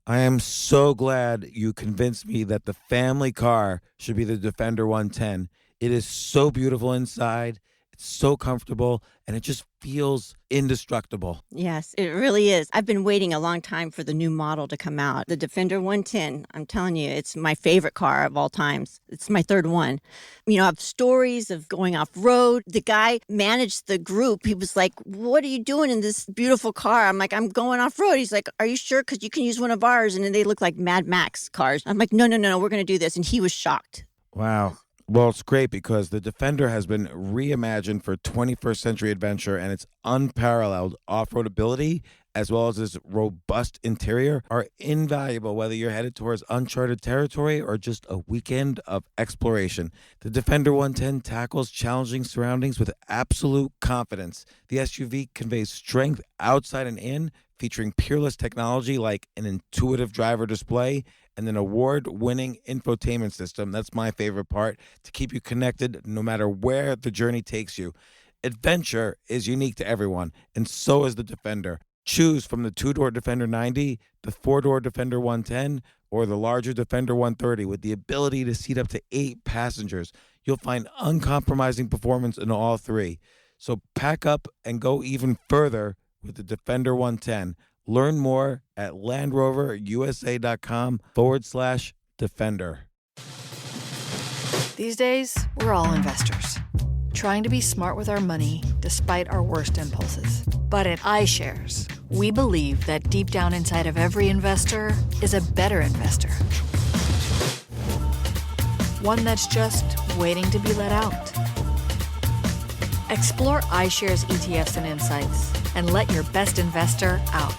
I am so glad you convinced me that the family car should be the Defender 110. It is so beautiful inside, it's so comfortable, and it just feels indestructible. Yes, it really is. I've been waiting a long time for the new model to come out. The Defender 110, I'm telling you, it's my favorite car of all times. It's my third one. You know, I have stories of going off road. The guy managed the group. He was like, "What are you doing in this beautiful car?" I'm like, "I'm going off road." He's like, "Are you sure? Because you can use one of ours." And then they look like Mad Max cars. I'm like, "No, no, no, no, we're going to do this." And he was shocked. Wow. Well, it's great because the Defender has been reimagined for 21st century adventure, and its unparalleled off-road ability as well as its robust interior are invaluable whether you're headed towards uncharted territory or just a weekend of exploration. The Defender 110 tackles challenging surroundings with absolute confidence. The SUV conveys strength outside and in, featuring peerless technology like an intuitive driver display and an award-winning infotainment system. That's my favorite part, to keep you connected no matter where the journey takes you. Adventure is unique to everyone, and so is the Defender. Choose from the two-door Defender 90, the four-door Defender 110, or the larger Defender 130 with the ability to seat up to 8 passengers. You'll find uncompromising performance in all three. So pack up and go even further with the Defender 110. Learn more at LandRoverUSA.com/Defender. These days, we're all investors, trying to be smart with our money despite our worst impulses. But at iShares, we believe that deep down inside of every investor is a better investor. One that's just waiting to be let out. Explore iShares ETFs and insights and let your best investor out.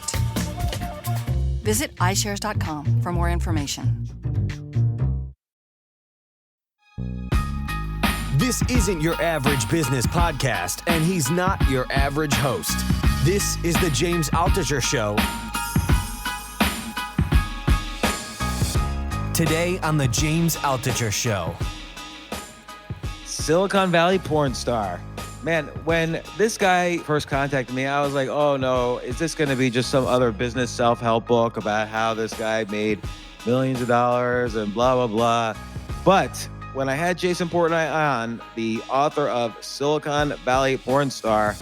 Visit iShares.com for more information. This isn't your average business podcast, and he's not your average host. This is the James Altucher Show. Today on the James Altucher Show. Silicon Valley porn star. Man, when this guy first contacted me, I was like, oh no, is this going to be just some other business self-help book about how this guy made millions of dollars and blah, blah, blah. But when I had Jason Portnoy on, the author of Silicon Valley Porn Star,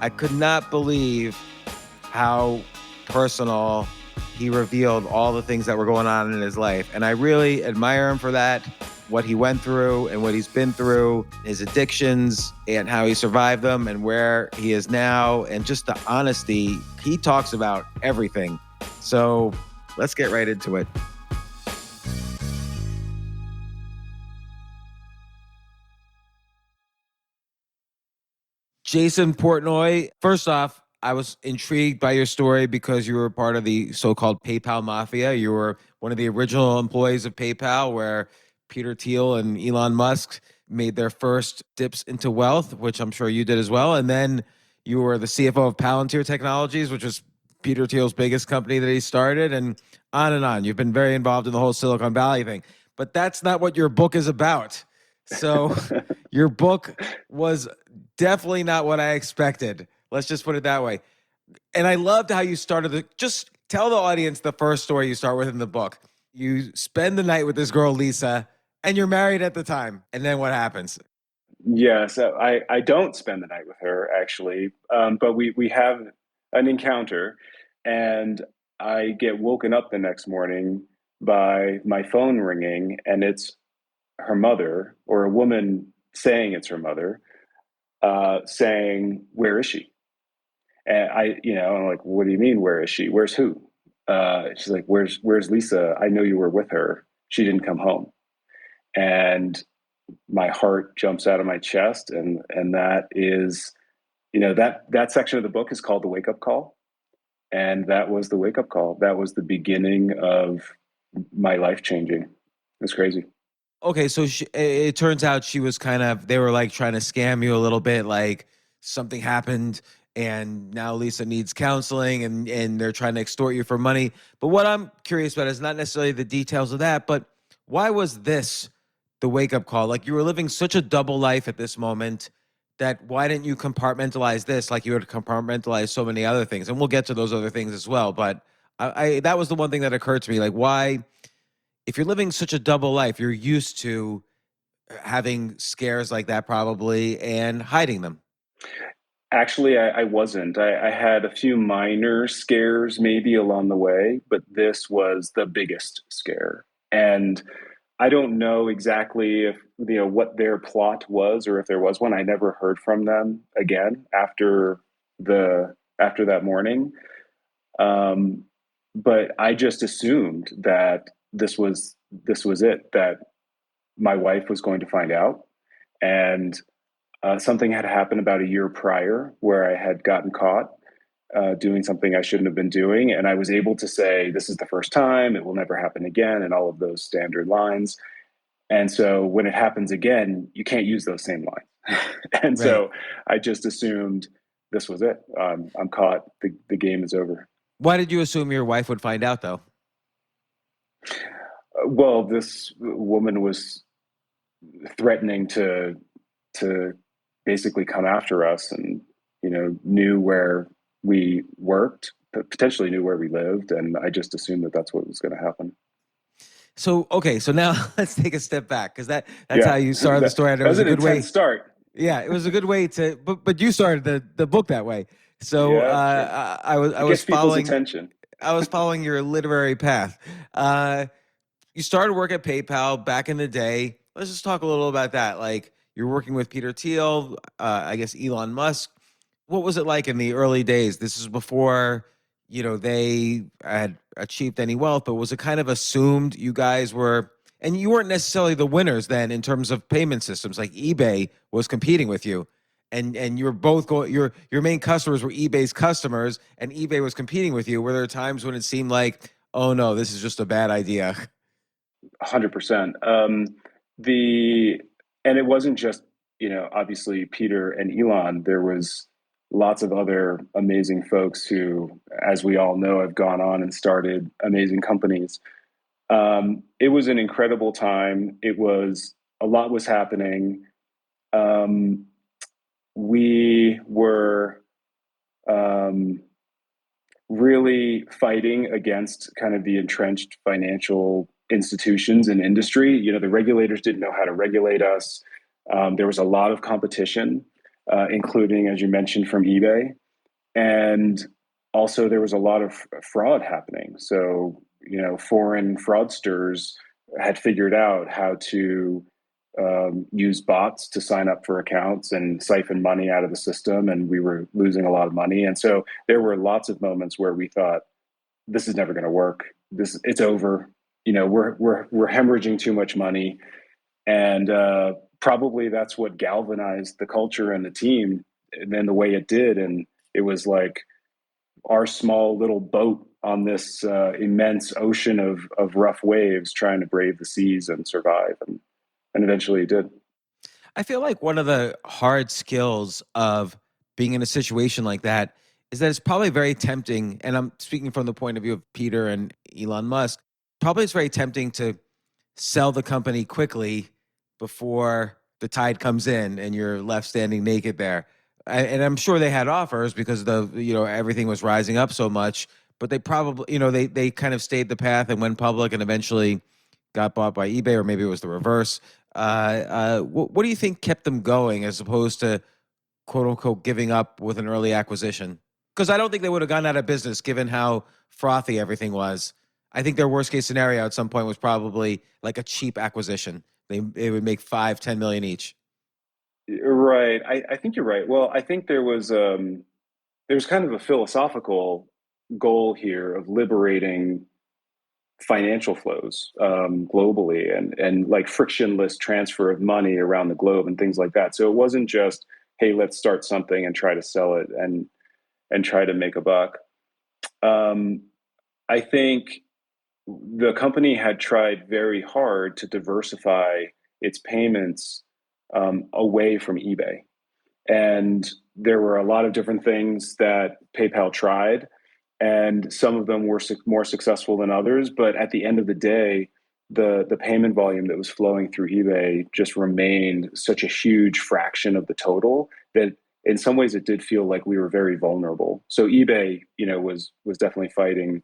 I could not believe how personal he revealed all the things that were going on in his life. And I really admire him for that, what he went through and what he's been through, his addictions and how he survived them and where he is now, and just the honesty. He talks about everything. So let's get right into it. Jason Portnoy, first off, I was intrigued by your story because you were part of the so-called PayPal mafia. You were one of the original employees of PayPal, where Peter Thiel and Elon Musk made their first dips into wealth, which I'm sure you did as well. And then you were the CFO of Palantir Technologies, which was Peter Thiel's biggest company that he started, and on and on. You've been very involved in the whole Silicon Valley thing. But that's not what your book is about. So your book was definitely not what I expected. Let's just put it that way. And I loved how you started just tell the audience the first story you start with in the book. You spend the night with this girl, Lisa, and you're married at the time. And then what happens? Yeah, so I don't spend the night with her, actually. But we have an encounter, and I get woken up the next morning by my phone ringing, and it's her mother, or a woman saying it's her mother, saying, "Where is she?" And I'm like, "What do you mean, where is she? Where's who?" She's like, "Where's Lisa? I know you were with her. She didn't come home." And my heart jumps out of my chest. And that is, that section of the book is called The Wake Up Call. And that was the wake up call. That was the beginning of my life changing. It was crazy. Okay, so it turns out she was they were like trying to scam you a little bit, like something happened and now Lisa needs counseling and they're trying to extort you for money. But what I'm curious about is not necessarily the details of that, but why was this the wake-up call? Like, you were living such a double life at this moment that why didn't you compartmentalize this like you would compartmentalize so many other things? And we'll get to those other things as well. But I that was the one thing that occurred to me. Like, why, if you're living such a double life, you're used to having scares like that probably and hiding them. Actually, I wasn't. I had a few minor scares maybe along the way, but this was the biggest scare. And I don't know exactly if what their plot was or if there was one. I never heard from them again after that morning. Um, but I just assumed that this was it, that my wife was going to find out, and something had happened about a year prior where I had gotten caught doing something I shouldn't have been doing, and I was able to say, "This is the first time; it will never happen again," and all of those standard lines. And so when it happens again, you can't use those same lines. And Right. so I just assumed this was it. I'm caught. The game is over. Why did you assume your wife would find out though? Well, this woman was threatening to basically come after us, and knew where we worked, potentially knew where we lived, and I just assumed that that's what was going to happen. So okay, so now let's take a step back because that's how Yeah, you started the story, and it that was was a an good intense way. start. Yeah, it was a good way to. But you started the book that way. So Yeah, I it was gets people's following attention. I was following your literary path. You started work at PayPal back in the day. Let's just talk a little about that. Like you're working with Peter Thiel, I guess Elon Musk. What was it like in the early days? This is before, they had achieved any wealth, but was it kind of assumed you guys were, and you weren't necessarily the winners then in terms of payment systems. Like eBay was competing with you, and you were both going. Your main customers were eBay's customers, and eBay was competing with you. Were there times when it seemed like, oh no, this is just a bad idea? 100%. The and it wasn't just obviously Peter and Elon. There was lots of other amazing folks who, as we all know, have gone on and started amazing companies. It was an incredible time. It was a lot was happening. Um, we were um, really fighting against kind of the entrenched financial institutions and industry. The regulators didn't know how to regulate us. There was a lot of competition, including, as you mentioned, from eBay. And also, there was a lot of fraud happening. So, foreign fraudsters had figured out how to use bots to sign up for accounts and siphon money out of the system, and we were losing a lot of money. And so there were lots of moments where we thought, "This is never going to work. It's over. We're hemorrhaging too much money." And probably that's what galvanized the culture and the team, and then the way it did. And it was like our small little boat on this immense ocean of rough waves, trying to brave the seas and survive. And eventually it did. I feel like one of the hard skills of being in a situation like that is that it's probably very tempting. And I'm speaking from the point of view of Peter and Elon Musk. Probably it's very tempting to sell the company quickly before the tide comes in and you're left standing naked there. And I'm sure they had offers because everything was rising up so much, but they probably, they kind of stayed the path and went public and eventually got bought by eBay, or maybe it was the reverse. What do you think kept them going as opposed to quote unquote giving up with an early acquisition? Because I don't think they would have gone out of business given how frothy everything was. I think their worst case scenario at some point was probably like a cheap acquisition. They would make 5-10 million each. Right. I think you're right. Well, I think there's kind of a philosophical goal here of liberating financial flows globally, and like frictionless transfer of money around the globe and things like that. So it wasn't just, hey, let's start something and try to sell it and try to make a buck. Um, I think the company had tried very hard to diversify its payments away from eBay. And there were a lot of different things that PayPal tried, and some of them were more successful than others. But at the end of the day, the payment volume that was flowing through eBay just remained such a huge fraction of the total that in some ways it did feel like we were very vulnerable. So eBay, was definitely fighting.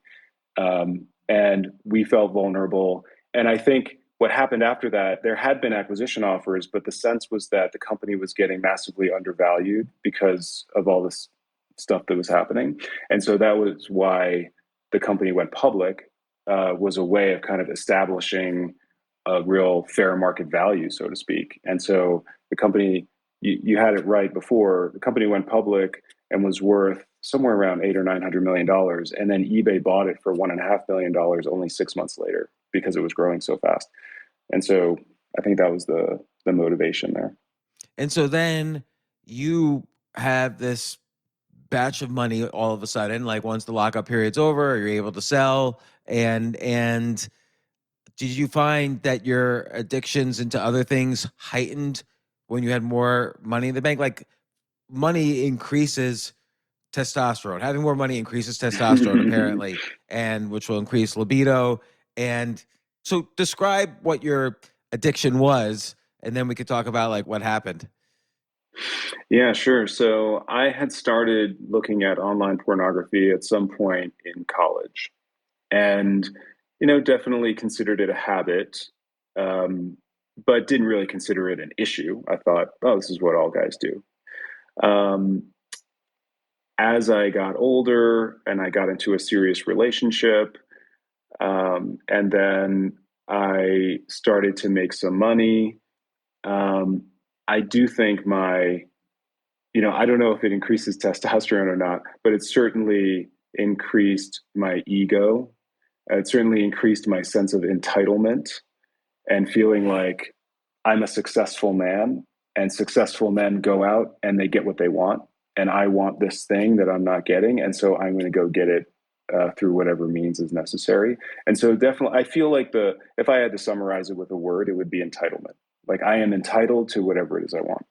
And we felt vulnerable. And I think what happened after that, there had been acquisition offers, but the sense was that the company was getting massively undervalued because of all this stuff that was happening. And so that was why the company went public, was a way of kind of establishing a real fair market value, so to speak. And so the company, you had it right before, the company went public and was worth somewhere around $800 or $900 million, and then eBay bought it for $1.5 billion only 6 months later because it was growing so fast. And so I think that was the motivation there. And so then you have this batch of money all of a sudden, like once the lockup period's over, you're able to sell. And did you find that your addictions into other things heightened when you had more money in the bank? Like money increases testosterone. Having more money increases testosterone, apparently, and which will increase libido. And so describe what your addiction was, and then we could talk about like what happened. Yeah, sure. So I had started looking at online pornography at some point in college, and definitely considered it a habit, um, but didn't really consider it an issue. I thought, oh, this is what all guys do. Um, as I got older and I got into a serious relationship, and then I started to make some money. I do think I don't know if it increases testosterone or not, but it certainly increased my ego. It certainly increased my sense of entitlement and feeling like I'm a successful man, and successful men go out and they get what they want. And I want this thing that I'm not getting. And so I'm going to go get it through whatever means is necessary. And so definitely, I feel like if I had to summarize it with a word, it would be entitlement. Like I am entitled to whatever it is I want.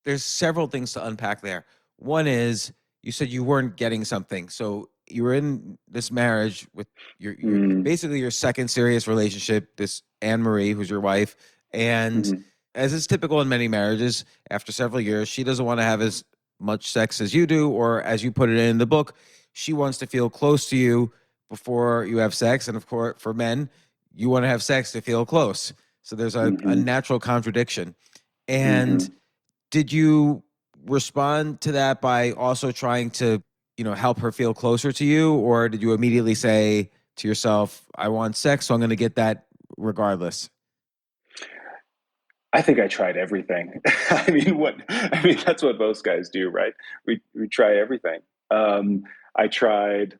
There's several things to unpack there. One is you said you weren't getting something. So you were in this marriage with your Mm, basically your second serious relationship, this Anne Marie, who's your wife. And mhm, as is typical in many marriages, after several years, she doesn't want to have as much sex as you do, or as you put it in the book, she wants to feel close to you before you have sex. And of course, for men, you want to have sex to feel close. So there's a mhm, natural contradiction. And mhm. did you respond to that by also trying to, help her feel closer to you? Or did you immediately say to yourself, I want sex, so I'm going to get that regardless? I think I tried everything. I mean, that's what most guys do, right? We try everything. Um, I tried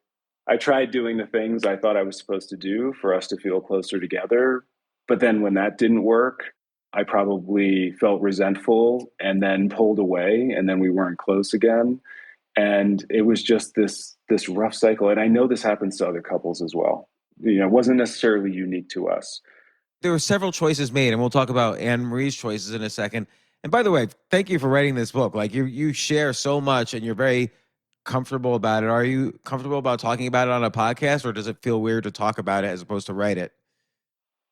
I tried doing the things I thought I was supposed to do for us to feel closer together. But then when that didn't work, I probably felt resentful and then pulled away, and then we weren't close again. And it was just this rough cycle. And I know this happens to other couples as well. It wasn't necessarily unique to us. There were several choices made, and we'll talk about Anne Marie's choices in a second. And by the way, thank you for writing this book. Like you share so much, and you're very comfortable about it. Are you comfortable about talking about it on a podcast, or does it feel weird to talk about it as opposed to write it?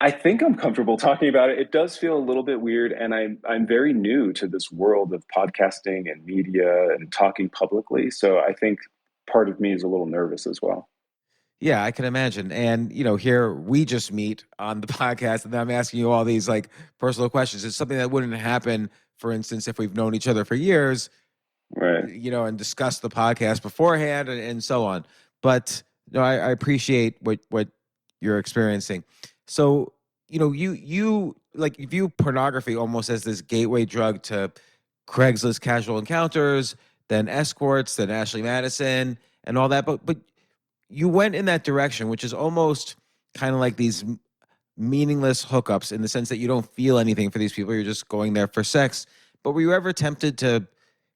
I think I'm comfortable talking about it. It does feel a little bit weird, and I'm very new to this world of podcasting and media and talking publicly. So I think part of me is a little nervous as well. Yeah, I can imagine. And, here we just meet on the podcast, and I'm asking you all these like personal questions. It's something that wouldn't happen, for instance, if we've known each other for years, Right. and discussed the podcast beforehand and so on. But no, I appreciate what you're experiencing. So, you like view pornography almost as this gateway drug to Craigslist casual encounters, then escorts, then Ashley Madison and all that. But you went in that direction, which is almost kind of like these meaningless hookups in the sense that you don't feel anything for these people. You're just going there for sex. But were you ever tempted to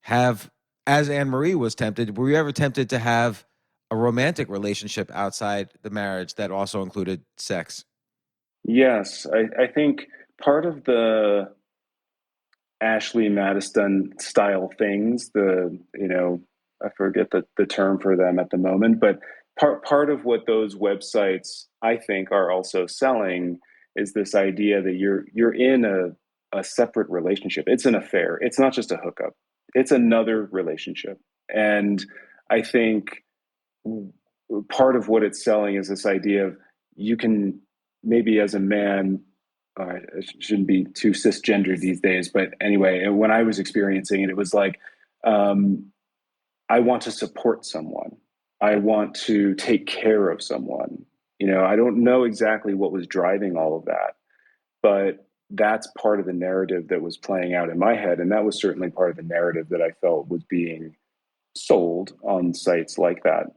have, as Anne Marie was tempted, were you ever tempted to have a romantic relationship outside the marriage that also included sex? Yes, I think part of the Ashley Madison style things, I forget the term for them at the moment, but part of what those websites I think are also selling is this idea that you're in a separate relationship. It's an affair. It's not just a hookup. It's another relationship. And I think part of what it's selling is this idea of you can maybe as a man, I shouldn't be too cisgendered these days, but anyway, when I was experiencing it, it was like, um, I want to support someone. I want to take care of someone. I don't know exactly what was driving all of that, but that's part of the narrative that was playing out in my head. And that was certainly part of the narrative that I felt was being sold on sites like that.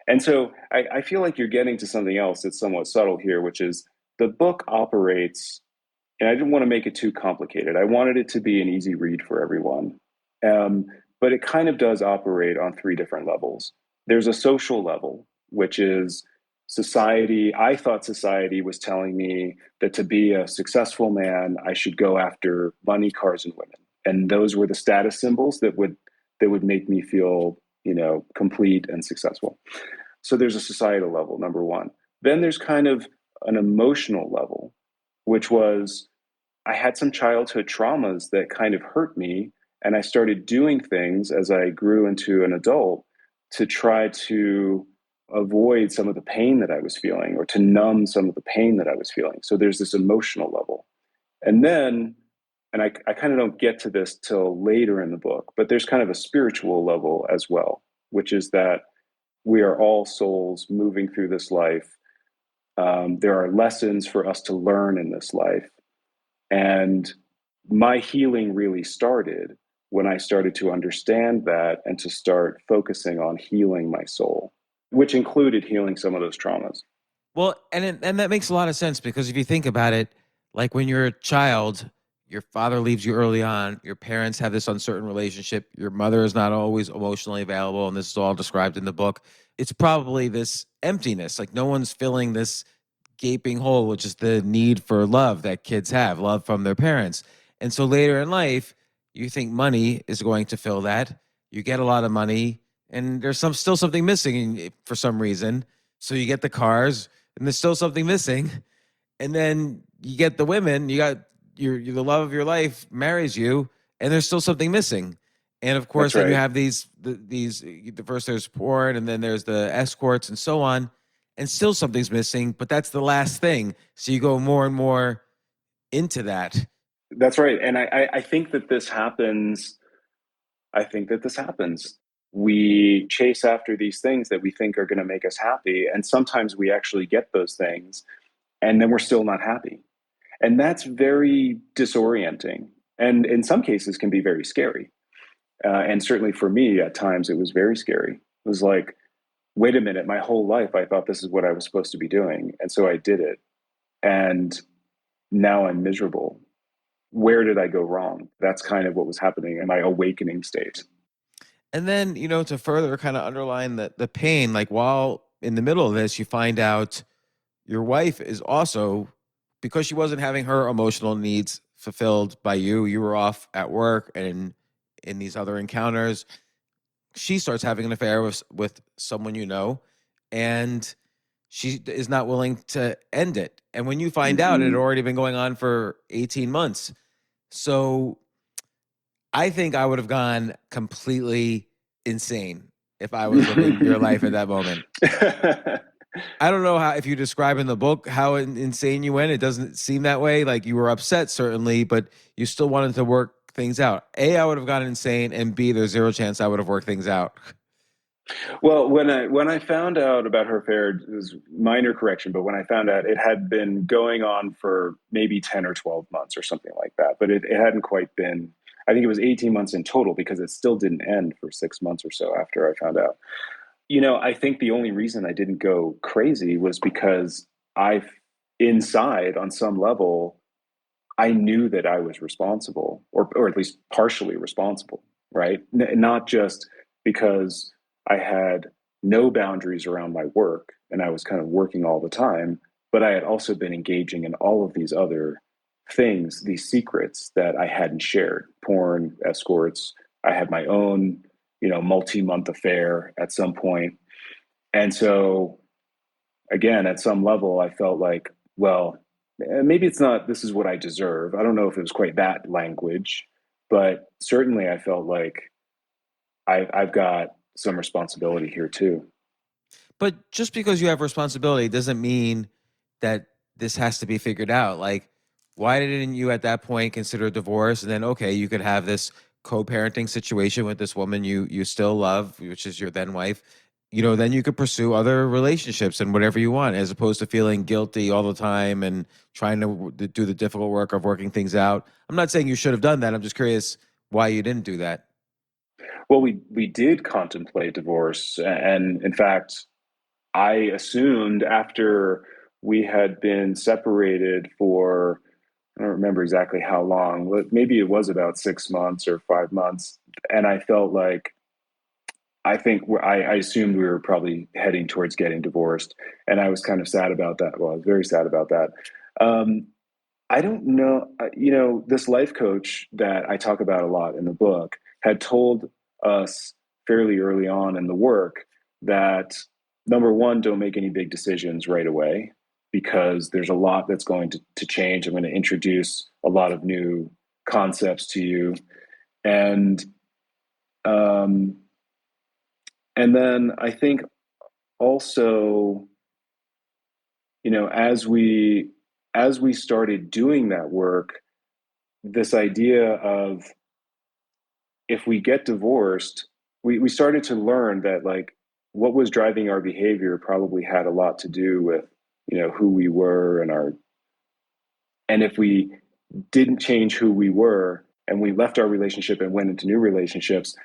And so I feel like you're getting to something else that's somewhat subtle here, which is the book operates, and I didn't want to make it too complicated. I wanted it to be an easy read for everyone. Um, but it kind of does operate on three different levels. There's a social level, which is society. I thought society was telling me that to be a successful man, I should go after money, cars, and women. And those were the status symbols that would make me feel, complete and successful. So there's a societal level, number one. Then there's kind of an emotional level, which was I had some childhood traumas that kind of hurt me. And I started doing things as I grew into an adult to try to avoid some of the pain that I was feeling or to numb some of the pain that I was feeling. So there's this emotional level. And then, and I kind of don't get to this till later in the book, but there's kind of a spiritual level as well, which is that we are all souls moving through this life. There are lessons for us to learn in this life. And my healing really started when I started to understand that and to start focusing on healing my soul, which included healing some of those traumas. Well, and that makes a lot of sense because if you think about it, like when you're a child, your father leaves you early on, your parents have this uncertain relationship, your mother is not always emotionally available, and this is all described in the book. It's probably this emptiness, like no one's filling this gaping hole, which is the need for love that kids have, love from their parents. And so later in life, you think money is going to fill that. You get a lot of money, and there's still something missing for some reason. So you get the cars, and there's still something missing. And then you get the women, you got the love of your life marries you, and there's still something missing. And of course, That's then you right. have the first there's porn, and then there's the escorts and so on, and still something's missing, but that's the last thing. So you go more and more into that. That's right. And I think that this happens. I think that this happens. We chase after these things that we think are going to make us happy. And sometimes we actually get those things, and then we're still not happy. And that's very disorienting. And in some cases, can be very scary. And certainly for me, at times, it was very scary. It was like, wait a minute, my whole life, I thought this is what I was supposed to be doing. And so I did it. And now I'm miserable. Where did I go wrong? That's kind of what was happening in my awakening state. And then, to further kind of underline the pain, like while in the middle of this, you find out your wife is also, because she wasn't having her emotional needs fulfilled by you, you were off at work and in these other encounters, she starts having an affair with someone and she is not willing to end it. And when you find out, it had Mm-hmm. already been going on for 18 months. So I think I would have gone completely insane if I was living your life at that moment. I don't know if you describe in the book how insane you went. It doesn't seem that way. Like you were upset, certainly, but you still wanted to work things out. A, I would have gone insane, and B, there's zero chance I would have worked things out. Well, when I found out about her affair, it was minor correction, but when I found out it had been going on for maybe 10 or 12 months or something like that, but it hadn't quite been, I think it was 18 months in total because it still didn't end for 6 months or so after I found out. I think the only reason I didn't go crazy was because inside on some level, I knew that I was responsible or at least partially responsible, right? Not just because I had no boundaries around my work and I was kind of working all the time, but I had also been engaging in all of these other things, these secrets that I hadn't shared, porn, escorts. I had my own, multi-month affair at some point. And so again, at some level, I felt like, well, maybe it's not, this is what I deserve. I don't know if it was quite that language, but certainly I felt like I've got some responsibility here too. But just because you have responsibility doesn't mean that this has to be figured out. Like, why didn't you at that point consider divorce? And then, okay, you could have this co-parenting situation with this woman you still love, which is your then wife. Then you could pursue other relationships and whatever you want, as opposed to feeling guilty all the time and trying to do the difficult work of working things out. I'm not saying you should have done that. I'm just curious why you didn't do that. Well, we did contemplate divorce, and in fact, I assumed after we had been separated for, I don't remember exactly how long, but maybe it was about 6 months or 5 months, and I felt like I assumed we were probably heading towards getting divorced, and I was kind of sad about that. Well, I was very sad about that. Um, I don't know, this life coach that I talk about a lot in the book had told us fairly early on in the work that number one, don't make any big decisions right away because there's a lot that's going to change. I'm going to introduce a lot of new concepts to you. And um, and then I think also, as we started doing that work, this idea of if we get divorced, we started to learn that like what was driving our behavior probably had a lot to do with, who we were and if we didn't change who we were and we left our relationship and went into new relationships,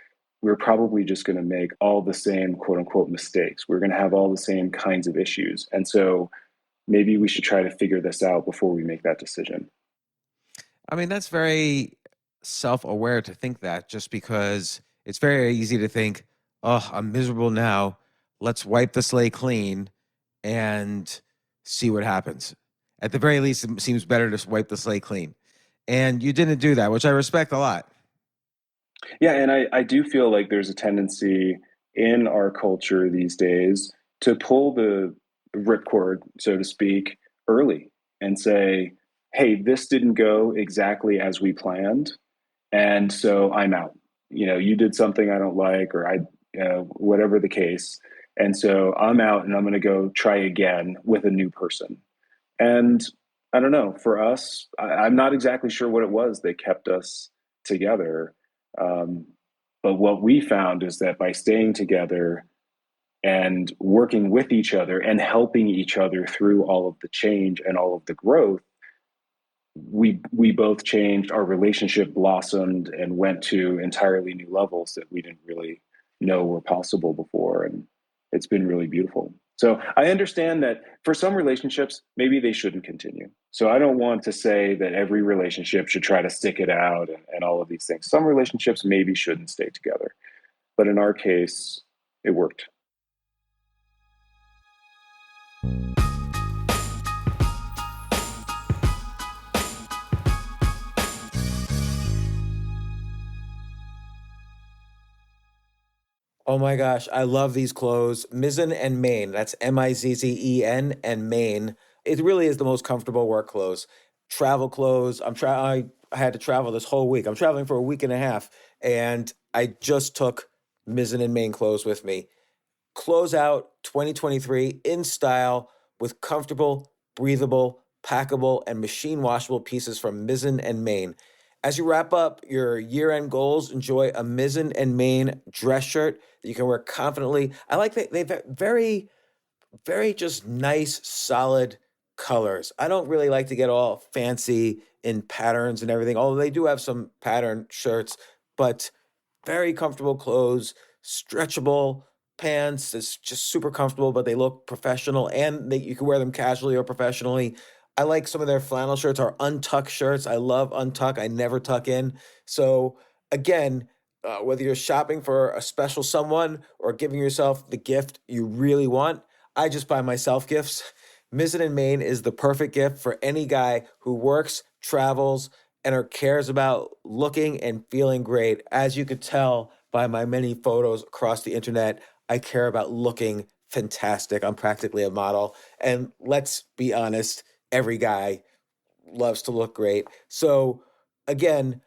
we're probably just going to make all the same quote unquote mistakes. We're going to have all the same kinds of issues. And so maybe we should try to figure this out before we make that decision. I mean, that's very self-aware to think that, just because it's very easy to think, oh, I'm miserable now. Let's wipe the slate clean and see what happens. At the very least, it seems better to wipe the slate clean. And you didn't do that, which I respect a lot. Yeah, and I do feel like there's a tendency in our culture these days to pull the ripcord, so to speak, early and say, hey, this didn't go exactly as we planned. And so I'm out. You did something I don't like, or whatever the case. And so I'm out and I'm going to go try again with a new person. And I don't know, for us, I'm not exactly sure what it was that kept us together. Um, but what we found is that by staying together and working with each other and helping each other through all of the change and all of the growth, we both changed. Our relationship blossomed and went to entirely new levels that we didn't really know were possible before, and it's been really beautiful. So I understand that for some relationships maybe they shouldn't continue. So I don't want to say that every relationship should try to stick it out and all of these things. Some relationships maybe shouldn't stay together, but in our case it worked. Oh my gosh, I love these clothes. Mizzen and Main. That's Mizzen and Main. It really is the most comfortable work clothes. Travel clothes. I had to travel this whole week. I'm traveling for a week and a half, and I just took Mizzen and Main clothes with me. Close out 2023 in style with comfortable, breathable, packable, and machine washable pieces from Mizzen and Main. As you wrap up your year-end goals, enjoy a Mizzen and Main dress shirt that you can wear confidently. I like that they've very, very just nice, solid colors. I don't really like to get all fancy in patterns and everything, although they do have some pattern shirts, but very comfortable clothes, stretchable pants. It's just super comfortable, but they look professional, and you can wear them casually or professionally. I like some of their flannel shirts or untuck shirts. I love untuck. I never tuck in. So again, whether you're shopping for a special someone or giving yourself the gift you really want, I just buy myself gifts. Mizzen and Main is the perfect gift for any guy who works, travels, and or cares about looking and feeling great. As you could tell by my many photos across the internet, I care about looking fantastic. I'm practically a model. And let's be honest, every guy loves to look great. So again,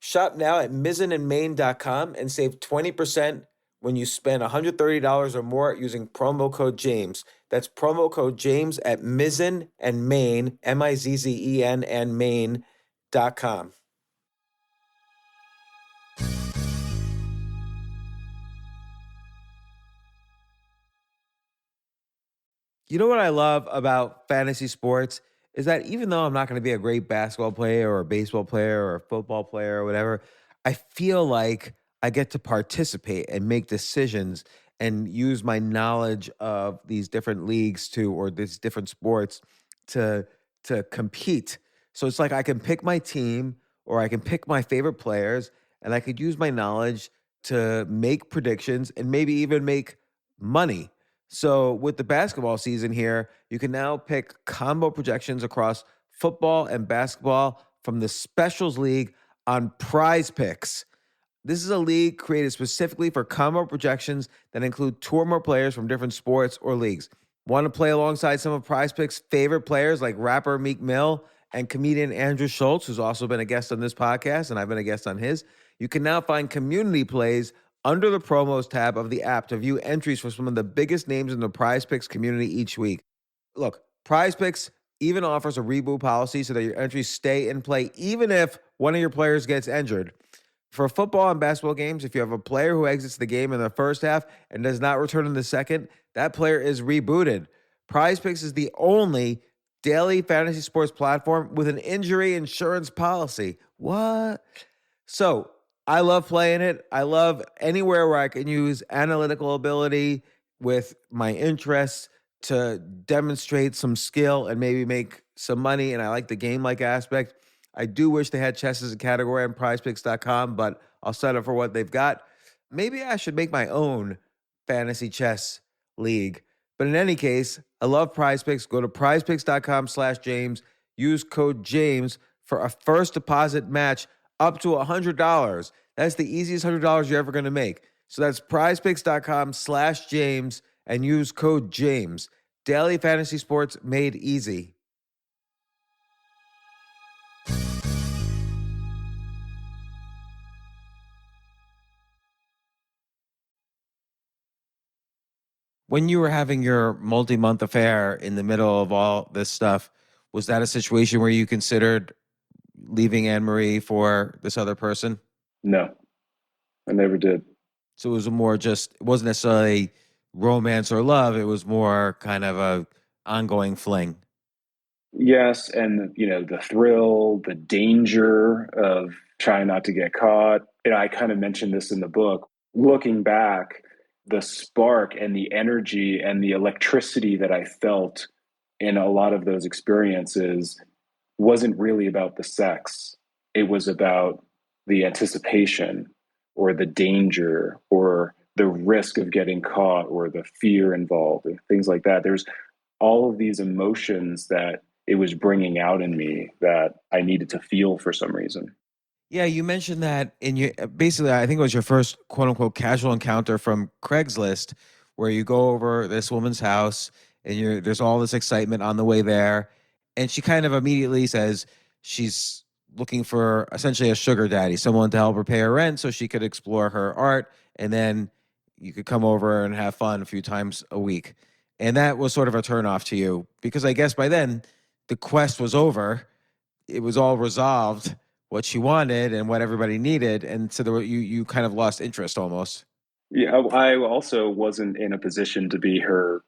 shop now at mizzenandmain.com and save 20% when you spend $130 or more using promo code James. That's promo code James at Mizzen and Maine, Mizzen and Maine.com. You know what I love about fantasy sports is that even though I'm not going to be a great basketball player or a baseball player or a football player or whatever, I feel like I get to participate and make decisions and use my knowledge of these different leagues to or these different sports to compete. So it's like I can pick my team or I can pick my favorite players and I could use my knowledge to make predictions and maybe even make money. So with the basketball season here, you can now pick combo projections across football and basketball from the Specials League on Prize Picks. This is a league created specifically for combo projections that include two or more players from different sports or leagues. Want to play alongside some of Prize Picks' favorite players like rapper Meek Mill and comedian Andrew Schultz, who's also been a guest on this podcast, and I've been a guest on his? You can now find community plays under the promos tab of the app to view entries for some of the biggest names in the Prize Picks community each week. Look, Prize Picks even offers a reboot policy so that your entries stay in play even if one of your players gets injured. For football and basketball games, if you have a player who exits the game in the first half and does not return in the second, that player is rebooted. Prize Picks is the only daily fantasy sports platform with an injury insurance policy. What? So I love playing it. I love anywhere where I can use analytical ability with my interests to demonstrate some skill and maybe make some money. And I like the game-like aspect. I do wish they had chess as a category on prizepicks.com, but I'll settle for what they've got. Maybe I should make my own fantasy chess league. But in any case, I love Prize Picks. Go to prizepicks.com/James. Use code James for a first deposit match up to $100. That's the easiest $100 you're ever going to make. So that's prizepicks.com/James and use code James. Daily fantasy sports made easy. When you were having your multi-month affair in the middle of all this stuff, was that a situation where you considered leaving Anne Marie for this other person? No, I never did. So it was it wasn't necessarily romance or love. It was more kind of a ongoing fling. Yes, and the thrill, the danger of trying not to get caught. I kind of mentioned this in the book. Looking back, the spark and the energy and the electricity that I felt in a lot of those experiences wasn't really about the sex. It was about the anticipation or the danger or the risk of getting caught or the fear involved and things like that. There's all of these emotions that it was bringing out in me that I needed to feel for some reason. Yeah, you mentioned that in your basically, I think it was your first quote unquote casual encounter from Craigslist, where you go over this woman's house and there's all this excitement on the way there, and she kind of immediately says she's looking for essentially a sugar daddy, someone to help her pay her rent so she could explore her art, and then you could come over and have fun a few times a week, and that was sort of a turnoff to you because I guess by then the quest was over, it was all resolved what she wanted and what everybody needed, and so you kind of lost interest almost. Yeah, I also wasn't in a position to be her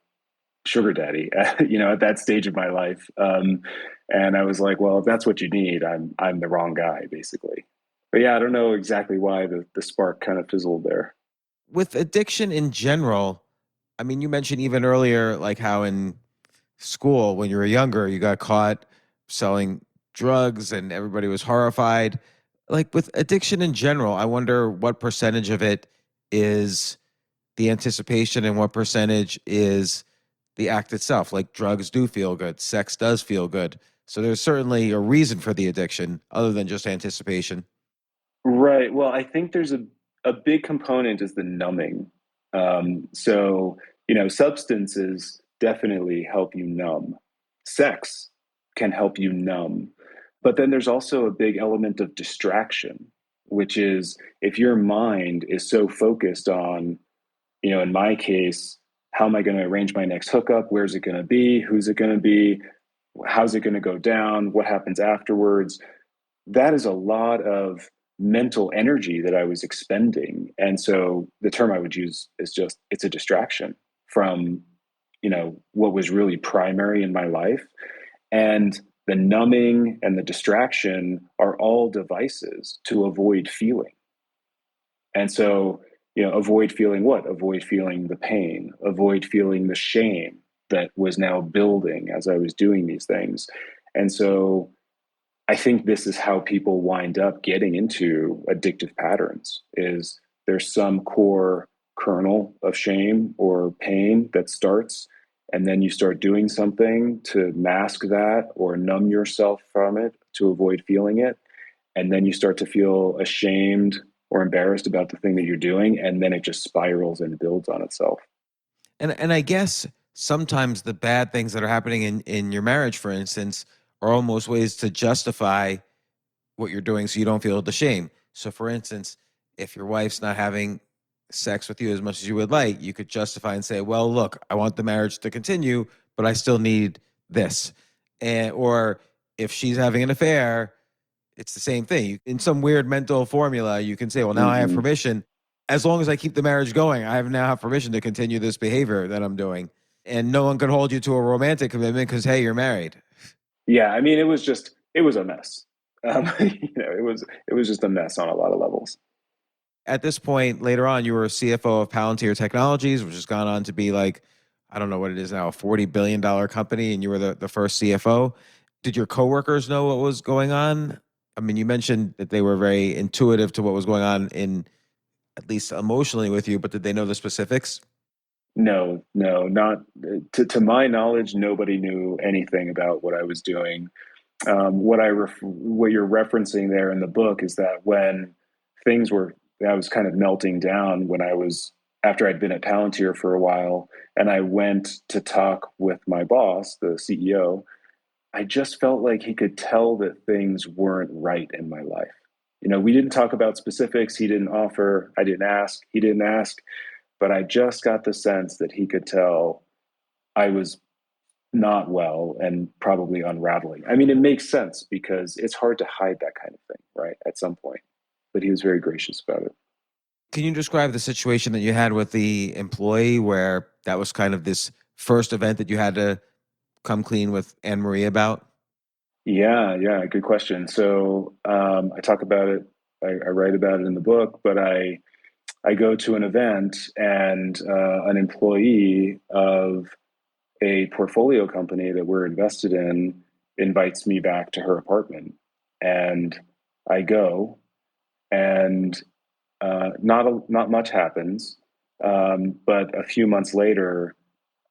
sugar daddy, at that stage of my life. And I was like, well, if that's what you need, I'm the wrong guy, basically. But yeah, I don't know exactly why the spark kind of fizzled there. With addiction in general, I mean, you mentioned even earlier, like how in school when you were younger, you got caught selling drugs and everybody was horrified. Like with addiction in general, I wonder what percentage of it is the anticipation and what percentage is the act itself. Like drugs do feel good, sex does feel good. So there's certainly a reason for the addiction other than just anticipation. Right. Well, I think there's a big component is the numbing. So, substances definitely help you numb. Sex can help you numb. But then there's also a big element of distraction, which is if your mind is so focused on in my case, how am I going to arrange my next hookup? Where's it going to be? Who's it going to be? How's it going to go down? What happens afterwards? That is a lot of mental energy that I was expending. And so the term I would use is just, it's a distraction from, what was really primary in my life. And the numbing and the distraction are all devices to avoid feeling. And so, avoid feeling what? Avoid feeling the pain, avoid feeling the shame that was now building as I was doing these things. And so I think this is how people wind up getting into addictive patterns is there's some core kernel of shame or pain that starts, and then you start doing something to mask that or numb yourself from it to avoid feeling it. And then you start to feel ashamed or embarrassed about the thing that you're doing, and then it just spirals and builds on itself. And I guess sometimes the bad things that are happening in your marriage, for instance, are almost ways to justify what you're doing so you don't feel the shame. So for instance, if your wife's not having sex with you as much as you would like, you could justify and say, well, look, I want the marriage to continue, but I still need this. Or if she's having an affair, it's the same thing. In some weird mental formula, you can say, well, now I have Hmm. permission. As long as I keep the marriage going, I now have permission to continue this behavior that I'm doing. And no one can hold you to a romantic commitment because, hey, you're married. Yeah, I mean, it was a mess. It was just a mess on a lot of levels. At this point, later on, you were a CFO of Palantir Technologies, which has gone on to be like, I don't know what it is now, a $40 billion company, and you were the first CFO. Did your coworkers know what was going on? I mean, you mentioned that they were very intuitive to what was going on in at least emotionally with you, but did they know the specifics? No, no, not to my knowledge. Nobody knew anything about what I was doing. What you're referencing there in the book is that when things were, I was kind of melting down when I was after I'd been at Palantir for a while, and I went to talk with my boss, the CEO. I just felt like he could tell that things weren't right in my life. We didn't talk about specifics. He didn't offer. I didn't ask. He didn't ask. But I just got the sense that he could tell I was not well and probably unraveling. I mean, it makes sense because it's hard to hide that kind of thing, right? At some point. But he was very gracious about it. Can you describe the situation that you had with the employee where that was kind of this first event that you had to come clean with Anne Marie about? Yeah, yeah, good question. So I talk about it, I write about it in the book, but I go to an event and an employee of a portfolio company that we're invested in invites me back to her apartment. And I go, and not much happens. But a few months later,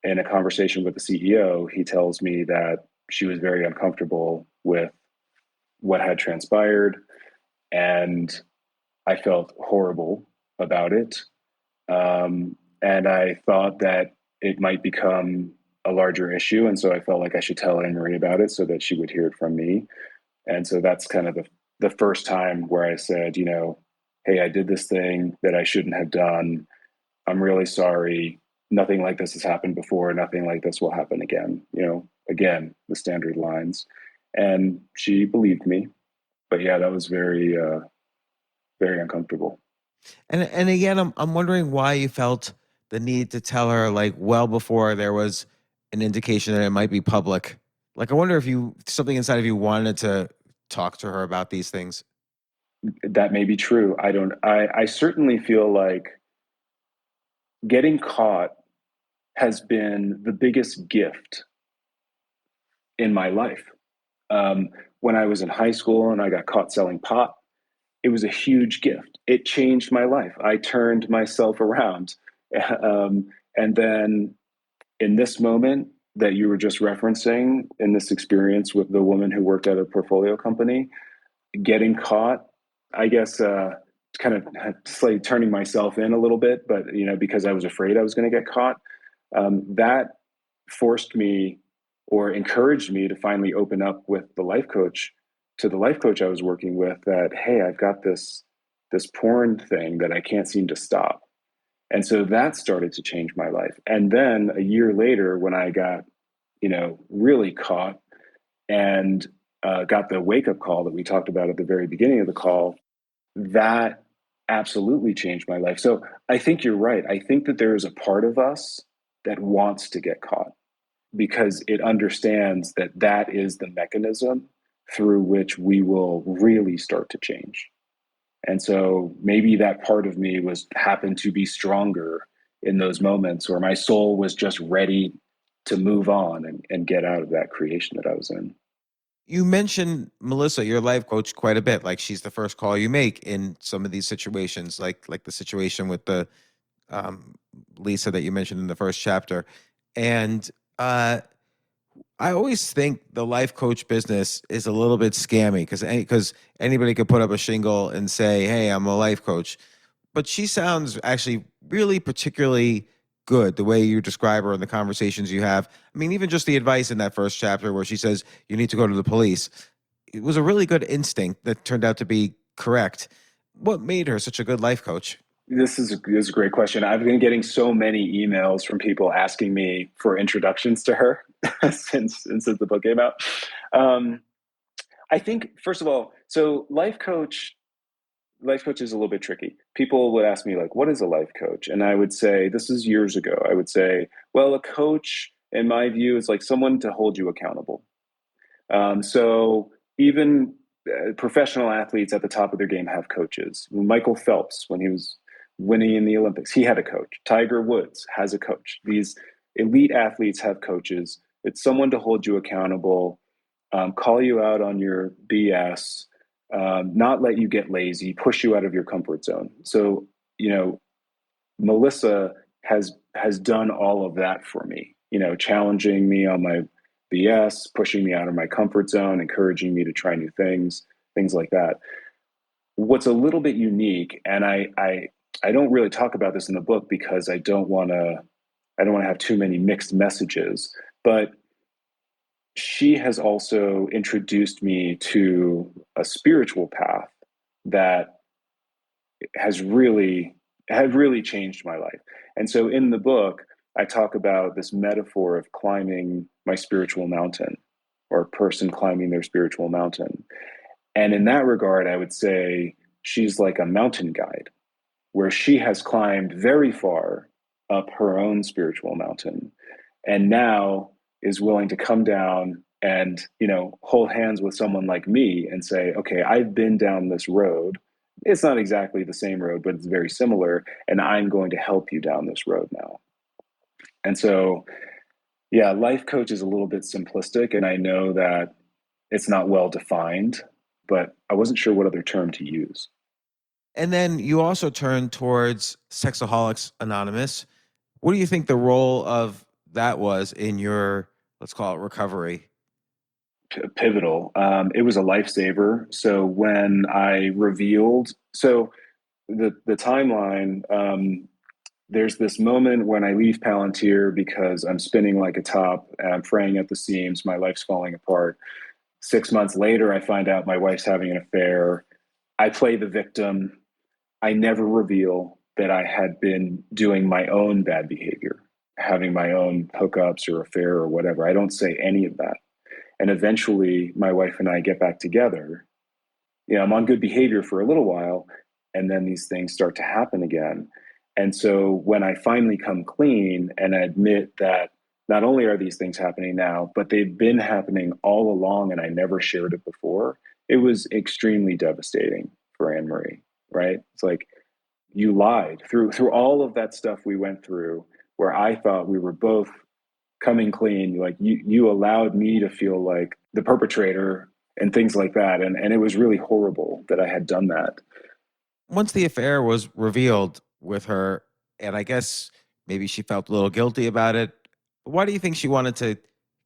in a conversation with the CEO, he tells me that she was very uncomfortable with what had transpired, and I felt horrible about it. And I thought that it might become a larger issue, and so I felt like I should tell Anne Marie about it so that she would hear it from me. And so that's kind of the first time where I said, hey, I did this thing that I shouldn't have done. I'm really sorry. Nothing like this has happened before. Nothing like this will happen again. Again, the standard lines. And she believed me. But yeah, that was very, very uncomfortable. And again, I'm wondering why you felt the need to tell her like well before there was an indication that it might be public. Like I wonder if something inside of you wanted to talk to her about these things. That may be true. I certainly feel like getting caught has been the biggest gift in my life. When I was in high school and I got caught selling pot, it was a huge gift. It changed my life. I turned myself around. And then in this moment that you were just referencing, in this experience with the woman who worked at a portfolio company, getting caught, I guess, kind of slightly turning myself in a little bit, but because I was afraid I was going to get caught, that forced me or encouraged me to finally open up with the life coach to the life coach I was working with that, hey, I've got this porn thing that I can't seem to stop. And so that started to change my life. And then a year later, when I got, really caught and got the wake up call that we talked about at the very beginning of the call, that absolutely changed my life. So I think you're right. I think that there is a part of us that wants to get caught because it understands that that is the mechanism through which we will really start to change. And so maybe that part of me was happened to be stronger in those moments where my soul was just ready to move on and get out of that creation that I was in. You mentioned Melissa, your life coach, quite a bit. Like she's the first call you make in some of these situations, like the situation with the um, Lisa that you mentioned in the first chapter. And I always think the life coach business is a little bit scammy because anybody could put up a shingle and say, "Hey, I'm a life coach," but she sounds actually really particularly good the way you describe her in the conversations you have. I mean, even just the advice in that first chapter where she says you need to go to the police. It was a really good instinct that turned out to be correct. What made her such a good life coach? This is a great question. I've been getting so many emails from people asking me for introductions to her since the book came out. Um, I think first of all, so life coach is a little bit tricky. People would ask me like, "What is a life coach?" And I would say, this is years ago. I would say, "Well, a coach, in my view, is like someone to hold you accountable." So even professional athletes at the top of their game have coaches. Michael Phelps, when he was winning in the Olympics, he had a coach. Tiger Woods has a coach. These elite athletes have coaches. It's someone to hold you accountable, call you out on your BS, not let you get lazy, push you out of your comfort zone. So, Melissa has done all of that for me, challenging me on my BS, pushing me out of my comfort zone, encouraging me to try new things like that. What's a little bit unique, and I don't really talk about this in the book because I don't want to have too many mixed messages, but she has also introduced me to a spiritual path that has really had really changed my life. And so in the book, I talk about this metaphor of climbing my spiritual mountain or a person climbing their spiritual mountain. And in that regard, I would say she's like a mountain guide where she has climbed very far up her own spiritual mountain and now is willing to come down and hold hands with someone like me and say, okay, I've been down this road. It's not exactly the same road, but it's very similar, and I'm going to help you down this road now. And so, yeah, life coach is a little bit simplistic, and I know that it's not well defined, but I wasn't sure what other term to use. And then you also turn towards Sexaholics Anonymous. What do you think the role of that was in your, let's call it, recovery? Pivotal. It was a lifesaver. So when I revealed, so the timeline, there's this moment when I leave Palantir because I'm spinning like a top, and I'm fraying at the seams, my life's falling apart. 6 months later, I find out my wife's having an affair. I play the victim. I never reveal that I had been doing my own bad behavior, having my own hookups or affair or whatever. I don't say any of that. And eventually, my wife and I get back together. I'm on good behavior for a little while, and then these things start to happen again. And so when I finally come clean and admit that not only are these things happening now, but they've been happening all along and I never shared it before, it was extremely devastating for Anne Marie, right? It's like you lied through all of that stuff we went through where I thought we were both coming clean. Like you allowed me to feel like the perpetrator and things like that. And it was really horrible that I had done that. Once the affair was revealed with her, and I guess maybe she felt a little guilty about it, why do you think she wanted to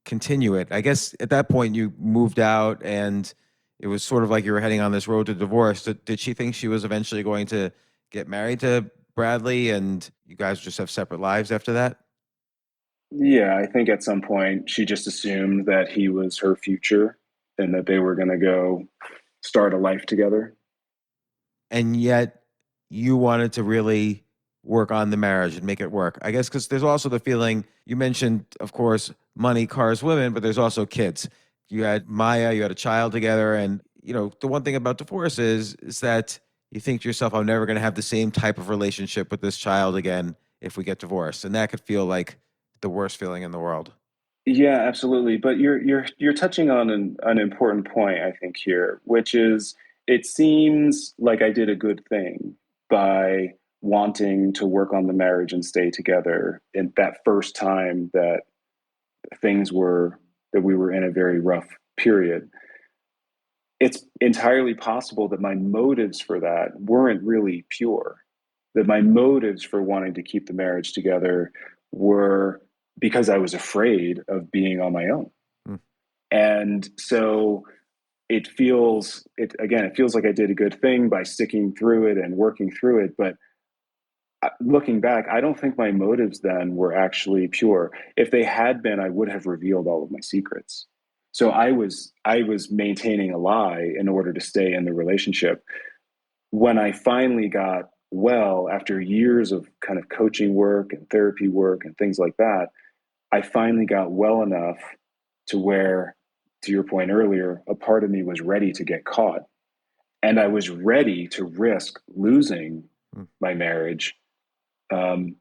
continue it? I guess at that point you moved out and it was sort of like you were heading on this road to divorce. Did she think she was eventually going to get married to Bradley and you guys just have separate lives after that? Yeah, I think at some point she just assumed that he was her future and that they were going to go start a life together. And yet you wanted to really work on the marriage and make it work? I guess because there's also the feeling you mentioned, of course, money, cars, women, but there's also kids. You had Maya, you had a child together, and the one thing about divorce is that you think to yourself, I'm never going to have the same type of relationship with this child again if we get divorced, and that could feel like the worst feeling in the world. Yeah, absolutely. But you're touching on an important point, I think, here, which is it seems like I did a good thing by wanting to work on the marriage and stay together in that first time that we were in a very rough period. It's entirely possible that my motives for that weren't really pure, that my motives for wanting to keep the marriage together were because I was afraid of being on my own. Hmm. And so it feels like I did a good thing by sticking through it and working through it. But looking back, I don't think my motives then were actually pure. If they had been, I would have revealed all of my secrets. So I was maintaining a lie in order to stay in the relationship. When I finally got well, after years of kind of coaching work and therapy work and things like that, I finally got well enough to where, to your point earlier, a part of me was ready to get caught. And I was ready to risk losing Hmm. my marriage. Um,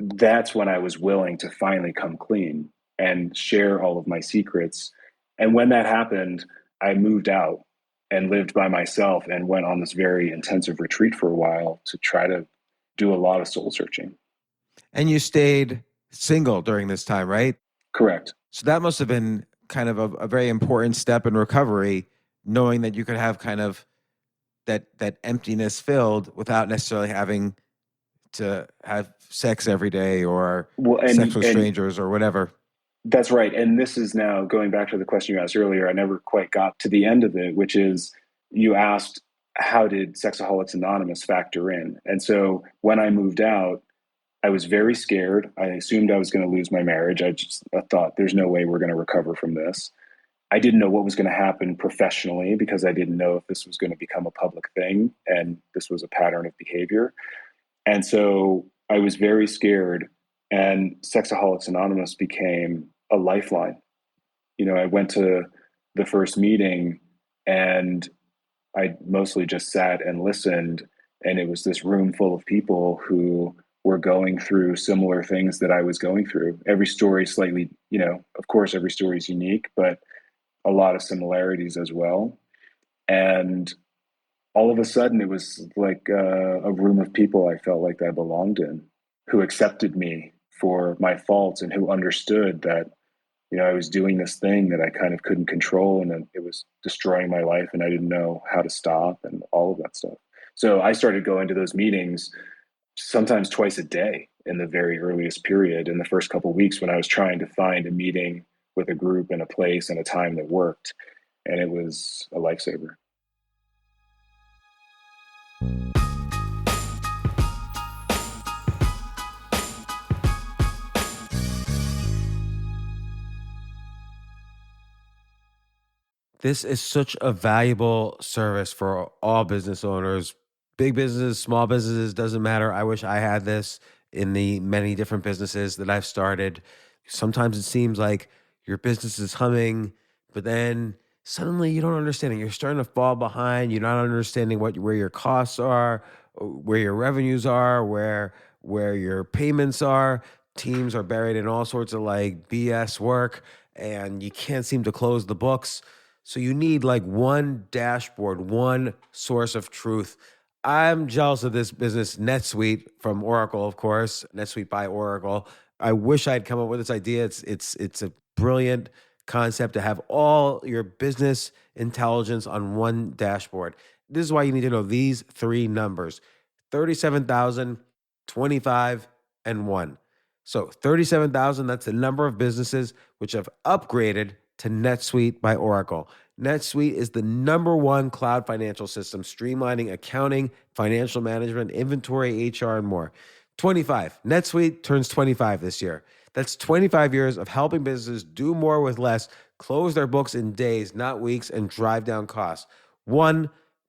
that's when I was willing to finally come clean and share all of my secrets. And when that happened, I moved out and lived by myself and went on this very intensive retreat for a while to try to do a lot of soul searching. And you stayed single during this time, right? Correct. So that must have been kind of a very important step in recovery, knowing that you could have kind of that emptiness filled without necessarily having to have sex every day or Well, sex with and strangers or whatever. that's right. And this is now going back to the question you asked earlier. I never quite got to the end of it, which is you asked, how did Sexaholics Anonymous factor in? And so when I moved out, I was very scared. I assumed I was going to lose my marriage. I thought there's no way we're going to recover from this. I didn't know what was going to happen professionally because I didn't know if this was going to become a public thing and this was a pattern of behavior. And so I was very scared, and Sexaholics Anonymous became a lifeline. I went to the first meeting and I mostly just sat and listened. And it was this room full of people who were going through similar things that I was going through. Every story slightly, of course, every story is unique, but a lot of similarities as well. And all of a sudden, it was like a room of people I felt like I belonged in, who accepted me for my faults and who understood that I was doing this thing that I kind of couldn't control, and it was destroying my life, and I didn't know how to stop and all of that stuff. So I started going to those meetings sometimes twice a day in the very earliest period, in the first couple of weeks when I was trying to find a meeting with a group and a place and a time that worked. And it was a lifesaver. This is such a valuable service for all business owners, big businesses, small businesses, doesn't matter. I wish I had this in the many different businesses that I've started. Sometimes it seems like your business is humming, but then suddenly you don't understand it. You're starting to fall behind. You're not understanding where your costs are, where your revenues are, where your payments are. Teams are buried in all sorts of like BS work, and you can't seem to close the books. So you need like one dashboard, one source of truth. I'm jealous of this business, NetSuite from Oracle, of course, NetSuite by Oracle. I wish I'd come up with this idea. It's a brilliant concept to have all your business intelligence on one dashboard. This is why you need to know these three numbers: 37,000, 25, and 1. So 37,000, that's the number of businesses which have upgraded to NetSuite by Oracle. NetSuite is the number one cloud financial system, streamlining accounting, financial management, inventory, HR, and more. 25. NetSuite turns 25 this year. That's 25 years of helping businesses do more with less, close their books in days, not weeks, and drive down costs. 1,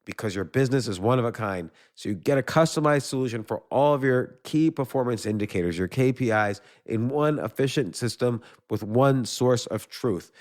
because your business is one of a kind. So you get a customized solution for all of your key performance indicators, your KPIs, in one efficient system with one source of truth.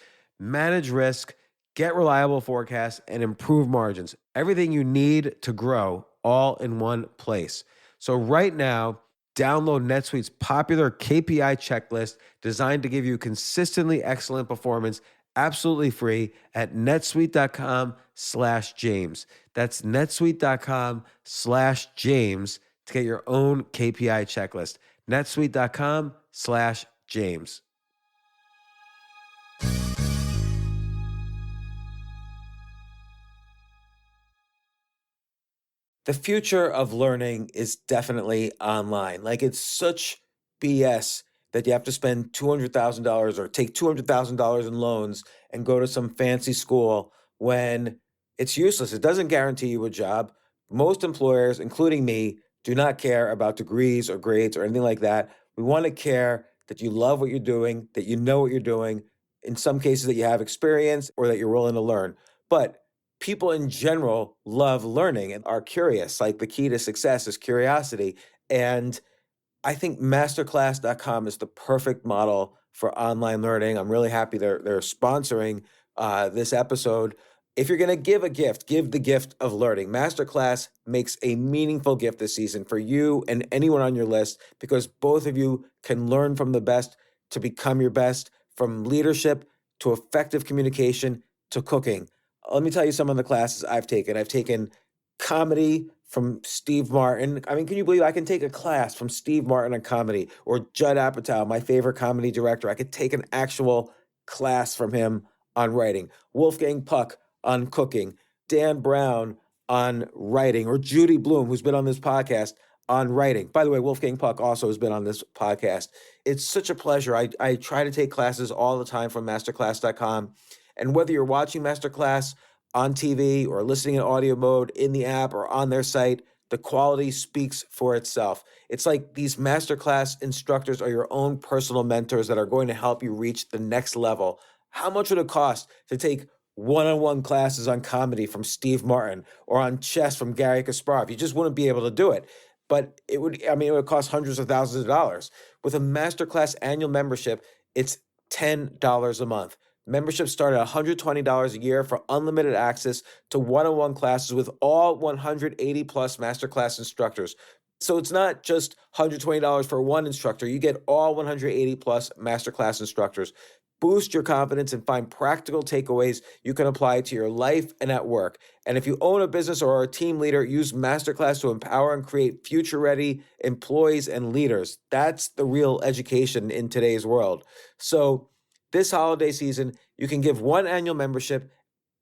Manage risk, get reliable forecasts, and improve margins. Everything you need to grow all in one place. So right now, download NetSuite's popular KPI checklist designed to give you consistently excellent performance absolutely free at netsuite.com/James. That's netsuite.com/James to get your own KPI checklist. netsuite.com/James. The future of learning is definitely online. Like, it's such BS that you have to spend $200,000 or take $200,000 in loans and go to some fancy school when it's useless. It doesn't guarantee you a job. Most employers, including me, do not care about degrees or grades or anything like that. We want to care that you love what you're doing, that you know what you're doing, in some cases that you have experience or that you're willing to learn. But people in general love learning and are curious. Like, the key to success is curiosity. And I think masterclass.com is the perfect model for online learning. I'm really happy they're sponsoring this episode. If you're going to give a gift, give the gift of learning. Masterclass makes a meaningful gift this season for you and anyone on your list, because both of you can learn from the best to become your best, from leadership to effective communication to cooking. Let me tell you some of the classes I've taken. I've taken comedy from Steve Martin. I mean, can you believe I can take a class from Steve Martin on comedy, or Judd Apatow, my favorite comedy director? I could take an actual class from him on writing. Wolfgang Puck on cooking. Dan Brown on writing, or Judy Bloom, who's been on this podcast, on writing. By the way, Wolfgang Puck also has been on this podcast. It's such a pleasure. I try to take classes all the time from masterclass.com. And whether you're watching Masterclass on TV or listening in audio mode in the app or on their site, the quality speaks for itself. It's like these Masterclass instructors are your own personal mentors that are going to help you reach the next level. How much would it cost to take one-on-one classes on comedy from Steve Martin, or on chess from Gary Kasparov? You just wouldn't be able to do it. But it would cost hundreds of thousands of dollars. With a Masterclass annual membership, it's $10 a month. Memberships start at $120 a year for unlimited access to one-on-one classes with all 180 plus Masterclass instructors. So it's not just $120 for one instructor. You get all 180 plus Masterclass instructors. Boost your confidence and find practical takeaways you can apply to your life and at work. And if you own a business or are a team leader, use Masterclass to empower and create future-ready employees and leaders. That's the real education in today's world. So this holiday season, you can give one annual membership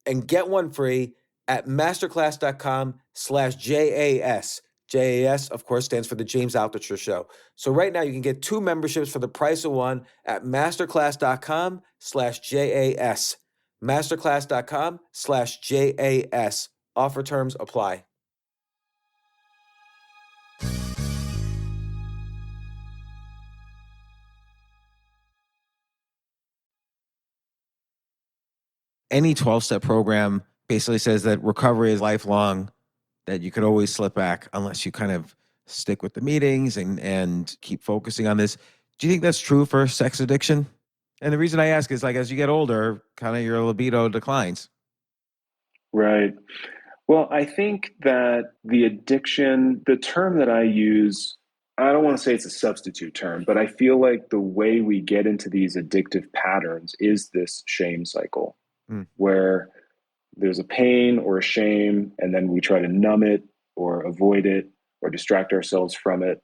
and get one free at masterclass.com/JAS. JAS, of course, stands for the James Altucher Show. So right now you can get two memberships for the price of one at masterclass.com/JAS. Masterclass.com/JAS. Offer terms apply. Any 12-step program basically says that recovery is lifelong, that you could always slip back unless you kind of stick with the meetings and keep focusing on this. Do you think that's true for sex addiction? And the reason I ask is, like, as you get older, kind of your libido declines. Right. Well, I think that the addiction, the term that I use, I don't want to say it's a substitute term, but I feel like the way we get into these addictive patterns is this shame cycle, where there's a pain or a shame, and then we try to numb it or avoid it or distract ourselves from it.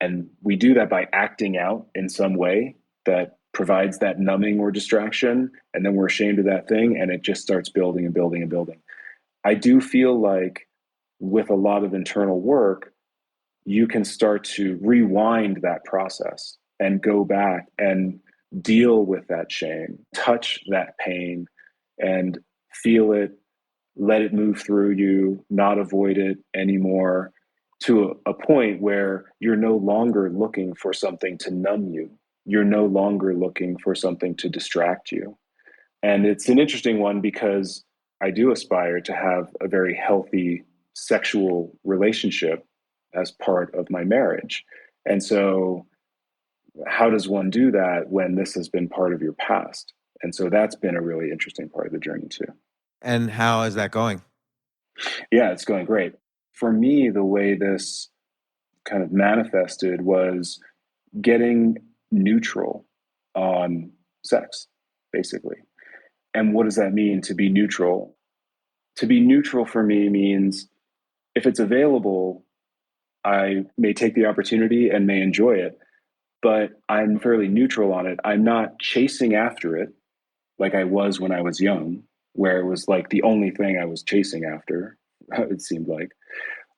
And we do that by acting out in some way that provides that numbing or distraction. And then we're ashamed of that thing, and it just starts building and building and building. I do feel like with a lot of internal work, you can start to rewind that process and go back and deal with that shame, touch that pain, and feel it, let it move through you, not avoid it anymore, to a point where you're no longer looking for something to numb you. You're no longer looking for something to distract you. And it's an interesting one because I do aspire to have a very healthy sexual relationship as part of my marriage. And so, how does one do that when this has been part of your past? And so that's been a really interesting part of the journey too. And how is that going? Yeah, it's going great. For me, the way this kind of manifested was getting neutral on sex, basically. And what does that mean to be neutral? To be neutral for me means if it's available, I may take the opportunity and may enjoy it, but I'm fairly neutral on it. I'm not chasing after it like I was when I was young, where it was like the only thing I was chasing after, it seemed like,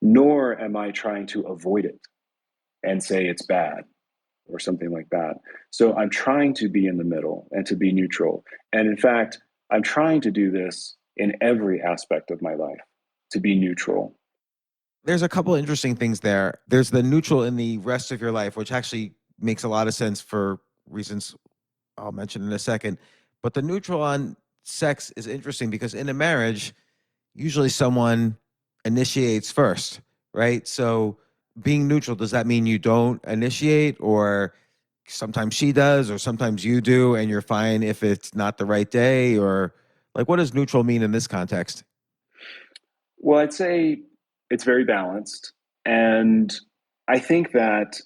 nor am I trying to avoid it and say it's bad or something like that. So I'm trying to be in the middle and to be neutral. And in fact, I'm trying to do this in every aspect of my life, to be neutral. There's a couple interesting things there. There's the neutral in the rest of your life, which actually makes a lot of sense for reasons I'll mention in a second. But the neutral on sex is interesting because in a marriage, usually someone initiates first, right? So being neutral, does that mean you don't initiate, or sometimes she does, or sometimes you do, and you're fine if it's not the right day? Or like, what does neutral mean in this context? Well, I'd say it's very balanced. And I think that,